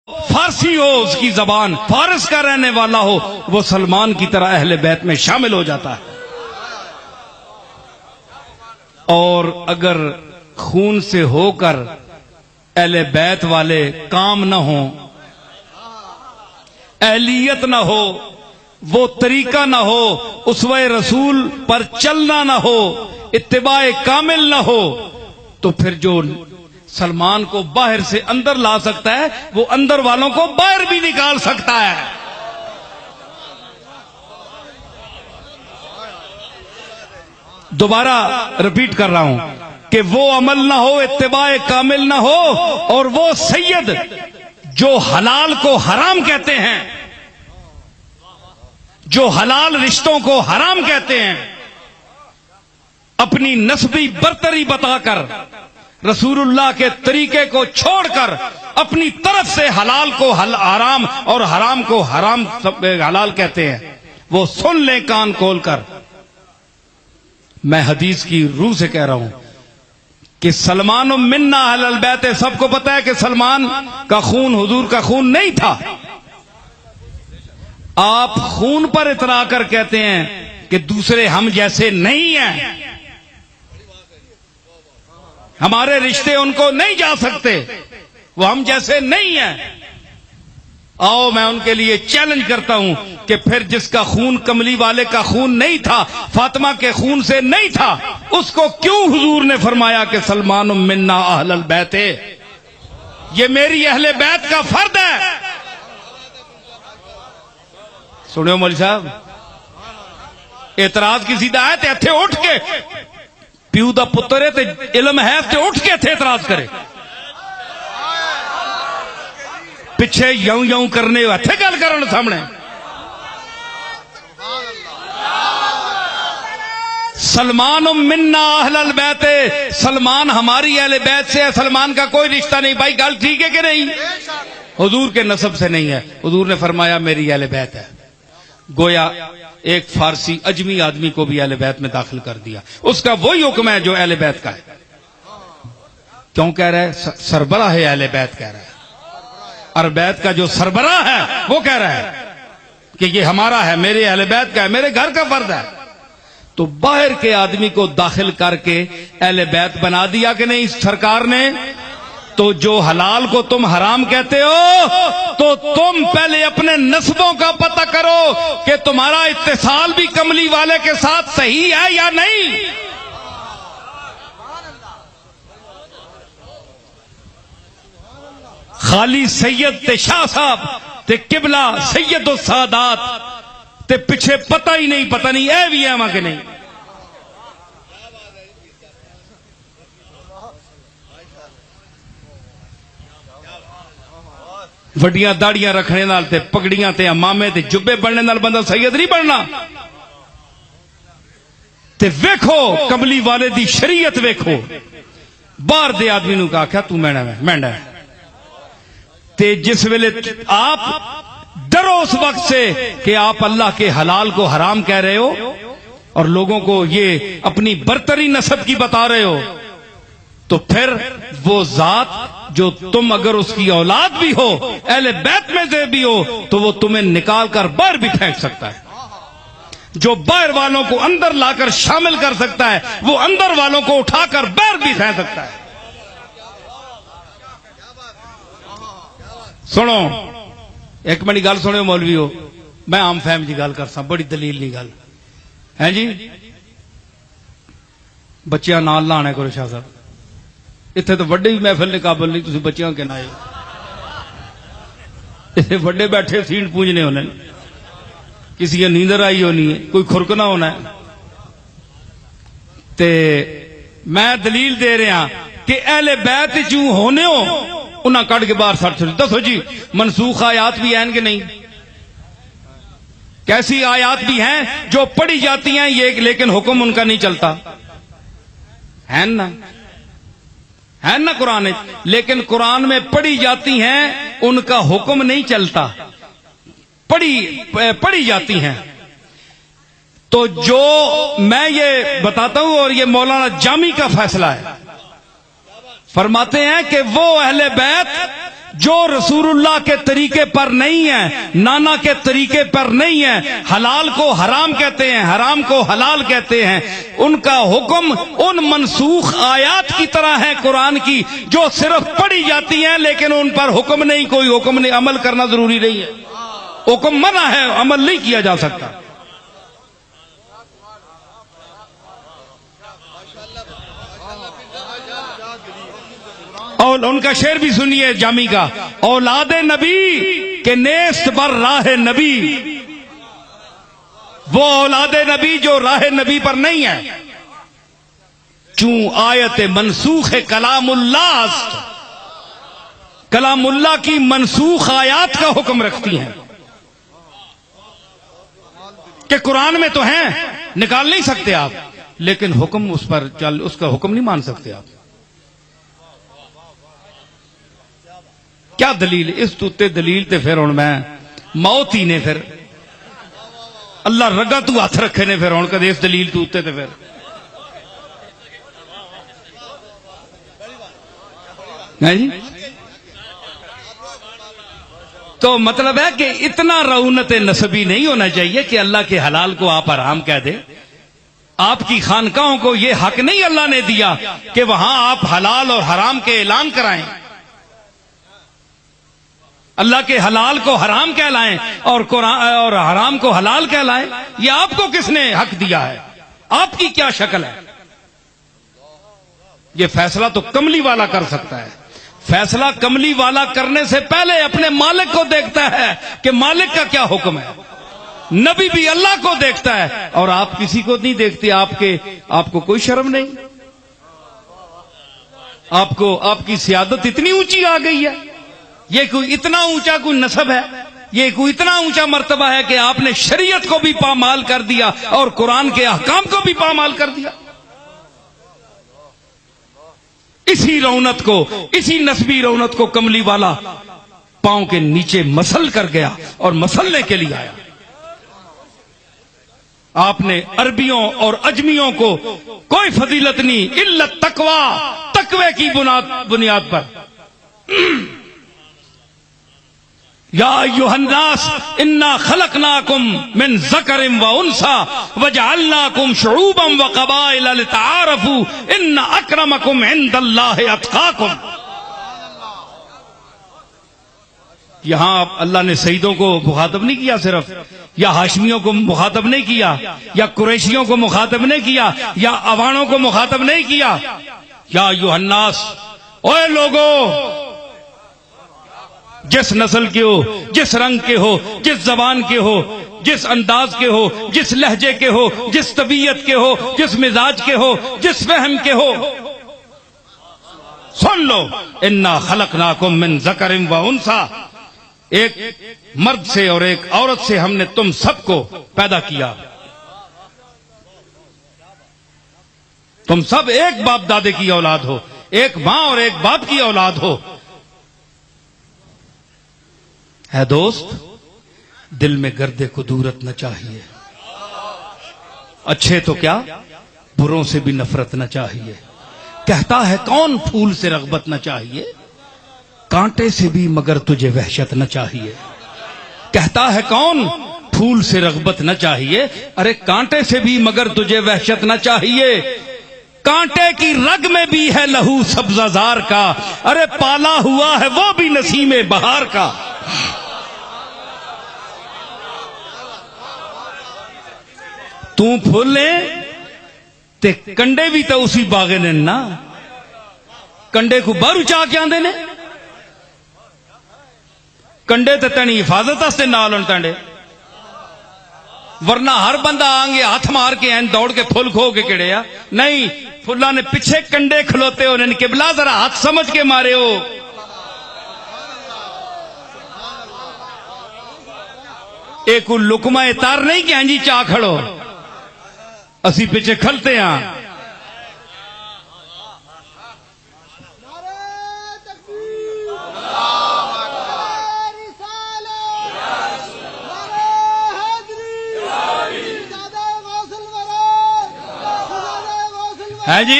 فارسی ہو اس کی زبان، فارس کا رہنے والا ہو، وہ سلمان کی طرح اہل بیت میں شامل ہو جاتا ہے۔ اور اگر خون سے ہو کر اہل بیت والے کام نہ ہوں، اہلیت نہ ہو، وہ طریقہ نہ ہو، اسوہ رسول پر چلنا نہ ہو، اتباع کامل نہ ہو، تو پھر جو سلمان کو باہر سے اندر لا سکتا ہے وہ اندر والوں کو باہر بھی نکال سکتا ہے۔ دوبارہ رپیٹ کر رہا ہوں کہ وہ عمل نہ ہو، اتباع کامل نہ ہو، اور وہ سید جو حلال کو حرام کہتے ہیں، جو حلال رشتوں کو حرام کہتے ہیں، اپنی نسبی برتری بتا کر رسول اللہ کے طریقے کو چھوڑ کر اپنی طرف سے حلال کو حرام اور حرام کو حرام حلال کہتے ہیں، وہ سن لیں کان کھول کر۔ میں حدیث کی روح سے کہہ رہا ہوں کہ سلمان منا اہل البیت، سب کو پتا ہے کہ سلمان کا خون حضور کا خون نہیں تھا۔ آپ خون پر اترا کر کہتے ہیں کہ دوسرے ہم جیسے نہیں ہیں، ہمارے رشتے ان کو نہیں جا سکتے، وہ ہم جیسے نہیں ہیں۔ آؤ میں ان کے لیے چیلنج کرتا ہوں کہ پھر جس کا خون کملی والے کا خون نہیں تھا، فاطمہ کے خون سے نہیں تھا، اس کو کیوں حضور نے فرمایا کہ سلمان منا اہل البیت، یہ میری اہل بیت کا فرد ہے۔ سنو مولوی صاحب، اعتراض کی سیدھا ہے تے اتھے اٹھ کے پیو دا پتر ہے تے علم ہے تے اٹھ کے اتھے اعتراض کرے، پیچھے یوں یوں کرنے اتھے گل کرن سامنے۔ سلمان منا اہل البیت، سلمان ہماری اہل بیت سے ہے، سلمان کا کوئی رشتہ نہیں۔ بھائی گل ٹھیک ہے کہ نہیں؟ حضور کے نسب سے نہیں ہے۔ حضور نے فرمایا میری اہل بیت ہے، گویا ایک فارسی اجمی آدمی کو بھی اہل بیت میں داخل کر دیا۔ اس کا وہی حکم ہے جو اہل بیت کا ہے۔ کیوں کہہ رہا ہے؟ سربراہ ہے اہل بیت کہہ رہا ہے، اور بیت کا جو سربراہ ہے وہ کہہ رہا ہے کہ یہ ہمارا ہے، میرے اہل بیت کا ہے، میرے گھر کا فرد ہے۔ تو باہر کے آدمی کو داخل کر کے اہل بیت بنا دیا کہ نہیں سرکار نے؟ تو جو حلال کو تم حرام کہتے ہو تو تم پہلے اپنے نسبوں کا پتہ کرو کہ تمہارا اتصال بھی کملی والے کے ساتھ صحیح ہے یا نہیں۔ خالی سید تے شاہ صاحب تے قبلہ سید السادات تے پیچھے پتہ ہی نہیں، پتہ نہیں اے بھی ہے ماں کہ نہیں۔ وڈیاں داڑیاں رکھنے نال تے پگڑیاں تے امامے تے جبے بننے نال بندہ سید نہیں بننا۔ تے ویکھو کملی والے دی شریعت ویکھو، باہر دے آدمی نو کہا تو مینڈا ہے، تے جس ویلے آپ ڈرو اس وقت سے کہ آپ اللہ کے حلال کو حرام کہہ رہے ہو اور لوگوں کو یہ اپنی برتری نسب کی بتا رہے ہو، تو پھر وہ ذات جو تم اگر اس کی اولاد بھی ہو، اہل بیت میں سے بھی ہو، تو وہ تمہیں نکال کر باہر بھی پھینک سکتا ہے۔ جو باہر والوں کو اندر لا کر شامل کر سکتا ہے وہ اندر والوں کو اٹھا کر باہر بھی پھینک سکتا ہے۔ سنو ایک منی گل سنو مولوی ہو، میں عام فہم جی گل کر سا، بڑی دلیل لی گل ہے جی۔ بچیاں نال لانے کرو شاہ صاحب، اتنے تو وڈے بھی محفل نے قابل نہیں، تسی بچیاں کے نائے اتنے وڈے بیٹھے سین پونجنے ہونے، کسی کی نیندر آئی ہونی ہے، کوئی کھرکنا ہونا ہے۔ تے میں دلیل دے رہا کہ اہل بیت جو ہونے ہو انہاں کٹ کے باہر سٹ چھوڑی۔ دسو جی منسوخ آیات بھی ہیں کہ نہیں؟ کیسی آیات بھی ہیں جو پڑھی جاتی ہیں یہ لیکن حکم ان کا نہیں چلتا ہے نا؟ ہے نا قرآن، لیکن قرآن میں پڑھی جاتی ہیں ان کا حکم نہیں چلتا، پڑھی جاتی ہیں۔ تو جو میں یہ بتاتا ہوں اور یہ مولانا جامی کا فیصلہ ہے، فرماتے ہیں کہ وہ اہل بیت جو رسول اللہ کے طریقے پر نہیں ہے، نانا کے طریقے پر نہیں ہے، حلال کو حرام کہتے ہیں، حرام کو حلال کہتے ہیں، ان کا حکم ان منسوخ آیات کی طرح ہے قرآن کی جو صرف پڑھی جاتی ہیں لیکن ان پر حکم نہیں، کوئی حکم نہیں، عمل کرنا ضروری نہیں ہے، حکم منع ہے، عمل نہیں کیا جا سکتا۔ اور ان کا شعر بھی سنیے جامی کا، اولاد نبی کے نیست بر راہ نبی، وہ اولاد نبی جو راہ نبی پر نہیں ہے، چوں آیت منسوخ کلام اللہ است، کلام اللہ کی منسوخ آیات کا حکم رکھتی ہیں کہ قرآن میں تو ہیں، نکال نہیں سکتے آپ، لیکن حکم اس پر اس کا حکم نہیں مان سکتے آپ۔ کیا دلیل اس توتے دلیل تے پھر ہن میں موت ہی نے پھر اللہ رگا تو ہاتھ رکھے نے پھر ہن کدے اس دلیل توتے تے پھر جی۔ تو مطلب ہے کہ اتنا رعونت نسبی نہیں ہونا چاہیے کہ اللہ کے حلال کو آپ حرام کہہ دیں۔ آپ کی خانقاہوں کو یہ حق نہیں اللہ نے دیا کہ وہاں آپ حلال اور حرام کے اعلان کرائیں، اللہ کے حلال کو حرام کہلائیں اور قرآن اور حرام کو حلال کہلائیں۔ یہ آپ کو کس نے حق دیا ہے؟ آپ کی کیا شکل ہے؟ یہ فیصلہ تو کملی والا کر سکتا ہے۔ فیصلہ کملی والا کرنے سے پہلے اپنے مالک کو دیکھتا ہے کہ مالک کا کیا حکم ہے۔ نبی بھی اللہ کو دیکھتا ہے اور آپ کسی کو نہیں دیکھتے۔ آپ کو کوئی شرم نہیں؟ آپ کی سیادت اتنی اونچی آ گئی ہے، یہ کوئی اتنا اونچا کوئی نسب ہے، یہ کوئی اتنا اونچا مرتبہ ہے کہ آپ نے شریعت کو بھی پامال کر دیا اور قرآن کے احکام کو بھی پامال کر دیا۔ اسی رونت کو، اسی نسبی رونت کو کملی والا پاؤں کے نیچے مسل کر گیا اور مسلنے کے لیے آیا۔ آپ نے عربیوں اور اجمیوں کو کوئی فضیلت نہیں الا التقوی، تقوی کی بنیاد پر۔ یا ایھا الناس انا خلقناکم من ذکر و انثی وجعلناکم شعوبا وقبائل لتعارفوا ان اکرمکم عند اللہ اتقاکم۔ یہاں اللہ نے سیدوں کو مخاطب نہیں کیا صرف، یا ہاشمیوں کو مخاطب نہیں کیا، یا قریشیوں کو مخاطب نہیں کیا، یا اوانوں کو مخاطب نہیں کیا۔ یا ایھا الناس، اوے لوگو، جس نسل کے ہو، جس رنگ کے ہو، جس زبان کے ہو، جس انداز کے ہو، جس لہجے کے ہو، جس طبیعت کے ہو، جس مزاج کے ہو، جس فہم کے ہو، سن لو، انا خلقناکم من ذکر و انثی، ایک مرد سے اور ایک عورت سے ہم نے تم سب کو پیدا کیا۔ تم سب ایک باپ دادے کی اولاد ہو، ایک ماں اور ایک باپ کی اولاد ہو۔ اے دوست، دل میں گرد کدورت نہ چاہیے، اچھے تو کیا بروں سے بھی نفرت نہ چاہیے۔ کہتا ہے کون پھول سے رغبت نہ چاہیے، کانٹے سے بھی مگر تجھے وحشت نہ چاہیے۔ کہتا ہے کون پھول سے رغبت نہ چاہیے، ارے کانٹے سے بھی مگر تجھے وحشت نہ چاہیے۔ کانٹے کی رگ میں بھی ہے لہو سبزہ زار کا، ارے پالا ہوا ہے وہ بھی نسیم بہار کا۔ تو پھولے تے کنڈے بھی تو اسی باغے نے نا، کنڈے کو باہر چاہ کے آندے نے، کنڈے تے تنی حفاظت استے نال ہن تانڈے، ورنہ ہر بندہ آنگے ہاتھ مار کے ہیں دوڑ کے پھول کھو کے کڑے آ، نہیں، پھلا نے پیچھے کنڈے کھلوتے ہو، کہ بلا ذرا ہاتھ سمجھ کے مارے ہو۔ ایک لقمہ تار نہیں کہ ہاں جی چاہ کھڑو، اسی پیچھے کھلتے ہیں۔ ہے جی